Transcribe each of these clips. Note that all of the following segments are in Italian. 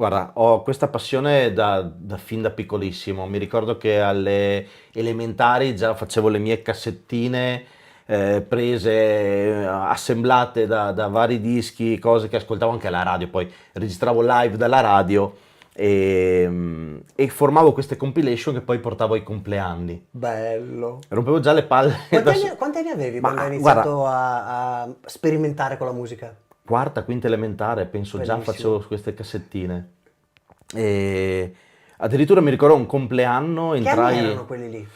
Guarda, ho questa passione fin da piccolissimo. Mi ricordo che alle elementari già facevo le mie cassettine prese, assemblate da vari dischi, cose che ascoltavo anche alla radio, poi registravo live dalla radio e formavo queste compilation che poi portavo ai compleanni. Bello. Rompevo già le palle Quanti da... anni, quanti anni avevi quando Ma hai guarda, iniziato a sperimentare con la musica? quarta, quinta elementare, penso già facevo Bellissimo. queste cassettine. E addirittura mi ricordo un compleanno, Che anni entrai. erano quelli lì?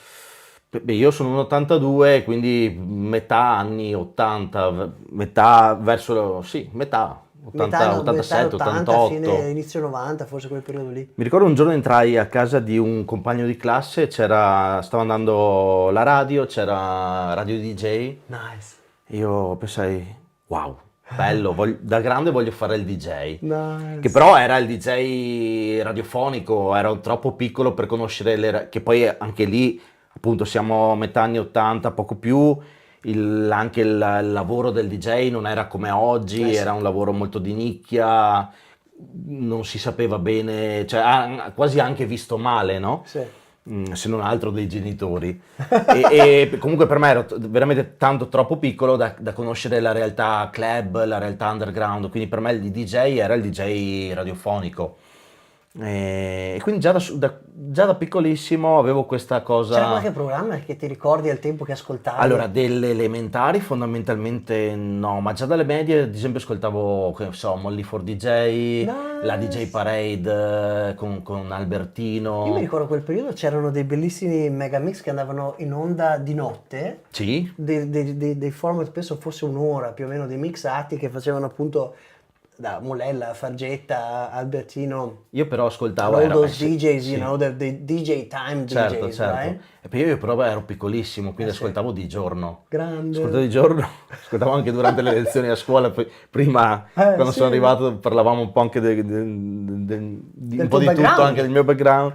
Beh, io sono un 82, quindi metà anni 80, metà verso, sì, metà, Metà, 80, metà 87, 80, fine, 88. inizio 90, forse quel periodo lì. Mi ricordo un giorno entrai a casa di un compagno di classe, stava andando la radio, c'era Radio DJ. Nice. Io pensai, wow, bello, da grande voglio fare il DJ. Che Nice. però era il DJ radiofonico, ero troppo piccolo per conoscere che poi anche lì, appunto, siamo a metà anni 80, poco più, anche il lavoro del DJ non era come oggi, Sì. era un lavoro molto di nicchia, non si sapeva bene, cioè quasi anche visto male, no? Sì. Se non altro dei genitori. E comunque per me ero veramente tanto troppo piccolo da conoscere la realtà club, la realtà underground, quindi per me il DJ era il DJ radiofonico. E quindi già da piccolissimo avevo questa C'era qualche cosa. programma che ti ricordi al tempo che ascoltavi? Allora, delle elementari fondamentalmente no, ma già dalle medie ad esempio ascoltavo, che ne so, Molly for DJ, la DJ Nice. Parade con Io mi Albertino. ricordo quel periodo c'erano dei bellissimi megamix che andavano in onda di notte, Sì, dei format, penso fosse un'ora più o meno, dei mixati che facevano appunto da Molella, Fargetta, Albertino, io però ascoltavo, all those sì, DJs, sì. the DJ time Certo, DJs, certo. right? E poi io però ero piccolissimo, quindi Sì. ascoltavo di giorno. Ascoltavo Grande. di giorno, ascoltavo anche durante le lezioni a scuola, poi prima quando Sì, sono arrivato parlavamo un po' anche di un del po' tuo di tutto, anche background. del mio background.